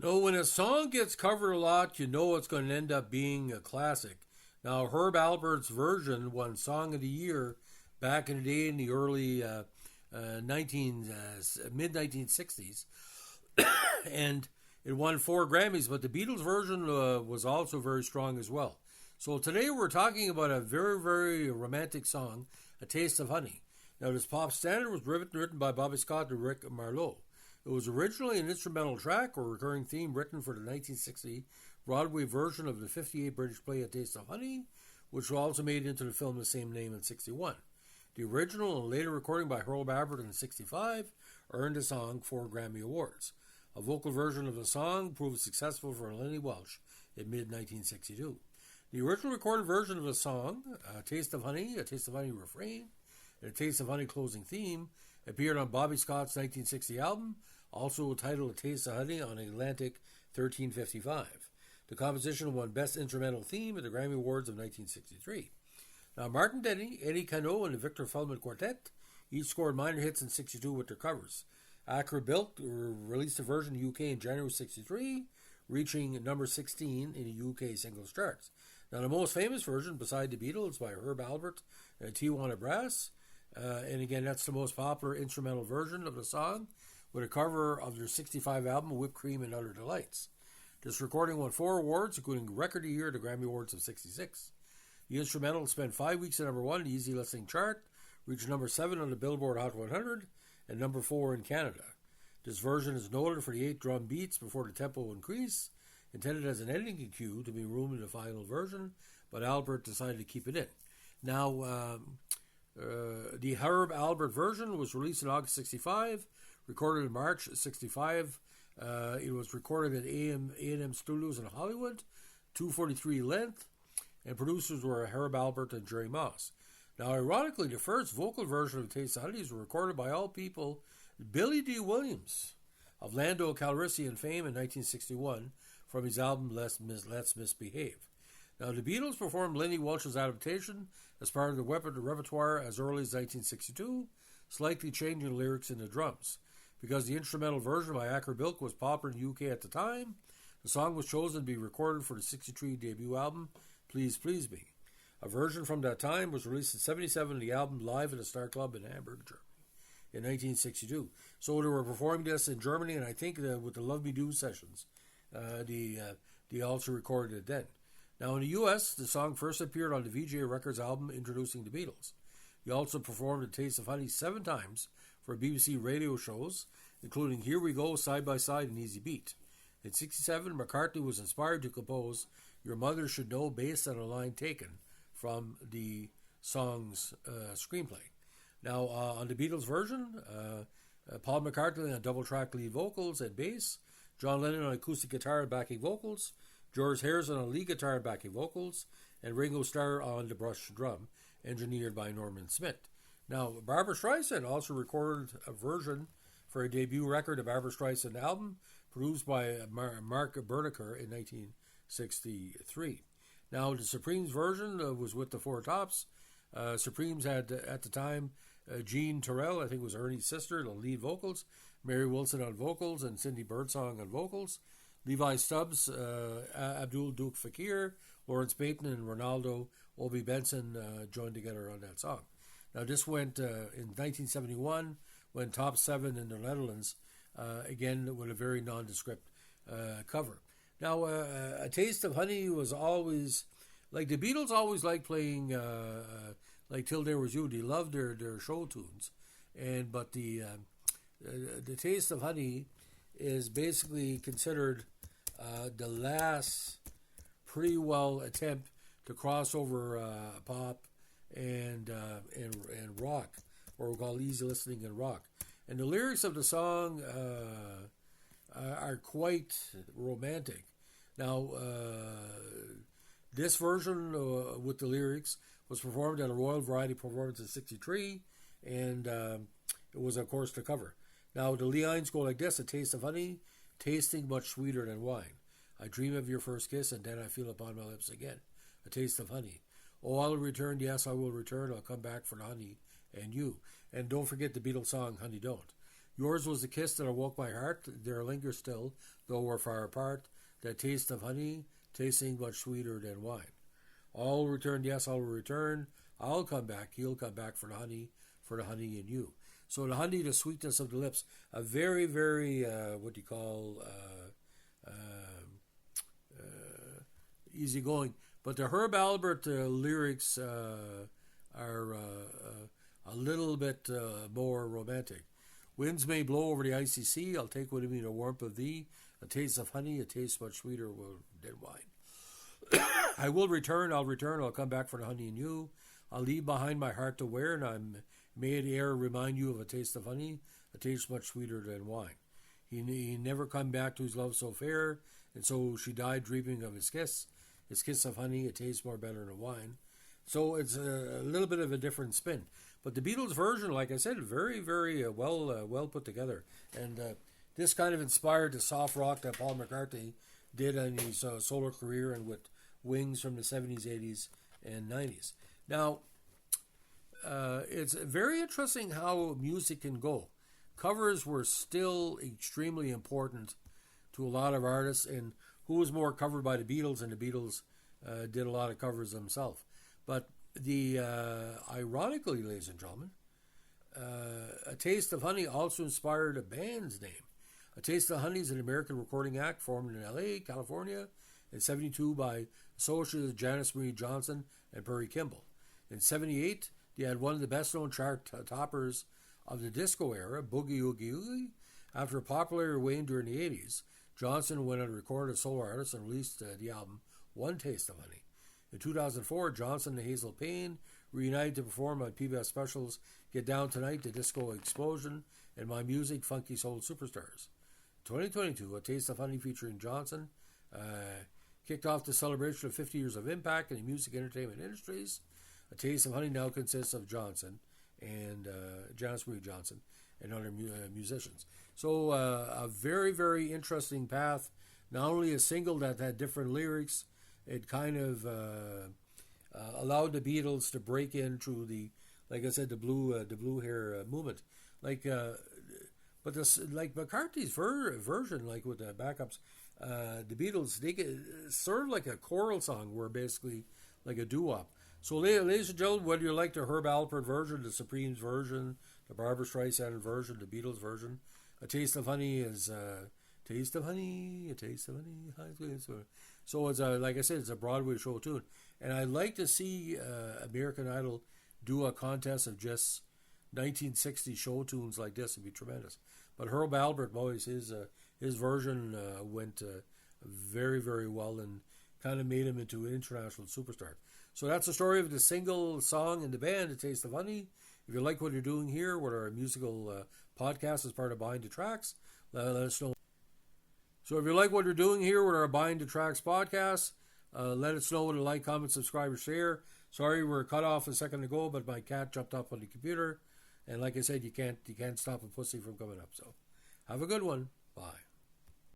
No, when a song gets covered a lot, you know it's going to end up being a classic. Now, Herb Alpert's version won Song of the Year back in the day in the early 19 mid 1960s, and it won 4 Grammys. But the Beatles version was also very strong as well. So today we're talking about a very, very romantic song, "A Taste of Honey." Now, this pop standard was written by Bobby Scott and Rick Marlowe. It was originally an instrumental track or recurring theme written for the 1960 Broadway version of the 1958 British play "A Taste of Honey," which was also made into the film of the same name in 1961. The original and later recording by Herb Alpert in 1965 earned the song 4 Grammy Awards. A vocal version of the song proved successful for Lenny Welch in mid-1962. The original recorded version of the song, "A Taste of Honey," "A Taste of Honey" refrain, and "A Taste of Honey" closing theme, appeared on Bobby Scott's 1960 album, also titled "A Taste of Honey" on Atlantic 1355. The composition won Best Instrumental Theme at the Grammy Awards of 1963. Now, Martin Denny, Eddie Cano, and the Victor Feldman Quartet each scored minor hits in 1962 with their covers. Alpert released a version in the UK in January 1963, reaching number 16 in the UK singles charts. Now, the most famous version, beside the Beatles, by Herb Alpert and Tijuana Brass, and again, that's the most popular instrumental version of the song, with a cover of their 1965 album, "Whipped Cream and Other Delights." This recording won 4 awards, including Record of the Year at the Grammy Awards of 1966. The instrumental spent 5 weeks at number 1 in the Easy Listening chart, reached number 7 on the Billboard Hot 100, and number 4 in Canada. This version is noted for the 8 drum beats before the tempo increase, intended as an editing cue to be removed in the final version, but Alpert decided to keep it in. Now, the Herb Alpert version was released in August 1965, recorded in March 1965. It was recorded at A&M Studios in Hollywood, 2:43 length, and producers were Herb Alpert and Jerry Moss. Now, ironically, the first vocal version of "Taste of Honey" was recorded by all people Billy D. Williams of Lando Calrissian fame in 1961 from his album Let's Misbehave. Now, the Beatles performed Lenny Welch's adaptation as part of the repertoire as early as 1962, slightly changing the lyrics in the drums. Because the instrumental version by Acker Bilk was popular in the UK at the time, the song was chosen to be recorded for the 1963 debut album, "Please Please Me." A version from that time was released in 1977 of the album Live at the Star Club in Hamburg, Germany in 1962. So they were performing this in Germany, and I think with the Love Me Do sessions, they also recorded it then. Now in the US, the song first appeared on the VJ Records album introducing the Beatles. He also performed "A Taste of Honey" 7 times for BBC radio shows, including "Here We Go," "Side by Side," and "Easy Beat." In 1967, McCartney was inspired to compose "Your Mother Should Know" based on a line taken from the song's screenplay. Now, on the Beatles version, Paul McCartney on double-track lead vocals and bass, John Lennon on acoustic guitar and backing vocals, George Harrison on lead guitar and backing vocals, and Ringo Starr on the brush drum, engineered by Norman Smith. Now, Barbra Streisand also recorded a version for a debut record, of Barbra Streisand album, produced by Mark Berneker in 1963. Now, the Supremes version was with the Four Tops. Supremes had, at the time, Jean Terrell, I think it was Ernie's sister, the lead vocals, Mary Wilson on vocals, and Cindy Birdsong on vocals. Levi Stubbs, Abdul Duke Fakir, Lawrence Payton, and Ronaldo Obi Benson joined together on that song. Now, this went in 1971, went top 7 in the Netherlands, again with a very nondescript cover. Now, "A Taste of Honey" was always, like the Beatles always liked playing, like "Till There Was You." They loved their show tunes, but the "Taste of Honey" is basically considered the last pretty well attempt to cross over pop and rock, or we call easy listening and rock. And the lyrics of the song are quite romantic. Now, this version with the lyrics was performed at a Royal Variety performance in 1963, and it was, of course, the cover. Now, the lines go like this: "A taste of honey, tasting much sweeter than wine. I dream of your first kiss, and then I feel upon my lips again. A taste of honey. Oh, I'll return, yes, I will return. I'll come back for the honey and you." And don't forget the Beatles song, "Honey Don't." Yours was the kiss that awoke my heart. There lingers still, though we're far apart, that taste of honey, tasting much sweeter than wine. I'll return, yes, I'll return. I'll come back. He'll come back for the honey in you. So the honey, the sweetness of the lips, a very, very, what do you call, easygoing. But the Herb Alpert lyrics are a little bit more romantic. Winds may blow over the icy sea. I'll take with me the warmth of thee. A taste of honey, a taste much sweeter than wine. I will return, I'll come back for the honey in you. I'll leave behind my heart to wear, and may the air remind you of a taste of honey, a taste much sweeter than wine. He never come back to his love so fair, and so she died dreaming of his kiss of honey, a taste more better than wine. So it's a little bit of a different spin. But the Beatles version, like I said, very, very well put together. And this kind of inspired the soft rock that Paul McCartney did in his solo career and with Wings from the 70s, 80s, and 90s. Now, it's very interesting how music can go. Covers were still extremely important to a lot of artists, and who was more covered by the Beatles, and the Beatles did a lot of covers themselves. But ironically, ladies and gentlemen, A Taste of Honey also inspired a band's name. A Taste of Honey is an American recording act formed in L.A., California, in 1972 by associates Janice Marie Johnson and Perry Kimball. In 1978, they had one of the best-known chart toppers of the disco era, Boogie Oogie Oogie. After popularity waned during the 80s, Johnson went on to record as a solo artist and released the album One Taste of Honey. In 2004, Johnson and Hazel Payne reunited to perform on PBS specials Get Down Tonight, The Disco Explosion, and My Music, Funky Soul Superstars. 2022, A Taste of Honey featuring Johnson kicked off the celebration of 50 years of impact in the music entertainment industries. A Taste of Honey now consists of Johnson and Janice Marie Johnson and other musicians. So a very, very interesting path. Not only a single that had different lyrics, it kind of allowed the Beatles to break into the, like I said, the blue hair movement. But this, like McCartney's version, like with the backups, the Beatles, they get sort of like a choral song, where basically like a doo-wop. So, ladies and gentlemen, whether you like the Herb Alpert version, the Supremes version, the Barbra Streisand version, the Beatles version, A Taste of Honey is Taste of Honey, A Taste of Honey. So it's like I said, it's a Broadway show tune, and I'd like to see American Idol do a contest of just 1960 show tunes like this. It'd be tremendous. But Herb Alpert, boys, his version went very, very well and kind of made him into an international superstar. So that's the story of the single song and the band, A Taste of Honey. If you like what you're doing here with our musical podcast as part of Behind the Tracks, let us know. So if you like what you're doing here with our Behind the Tracks podcast, let us know with a like, comment, subscribe, or share. Sorry, we're cut off a second ago, but my cat jumped up on the computer. And like I said, you can't stop a pussy from coming up. So have a good one. Bye.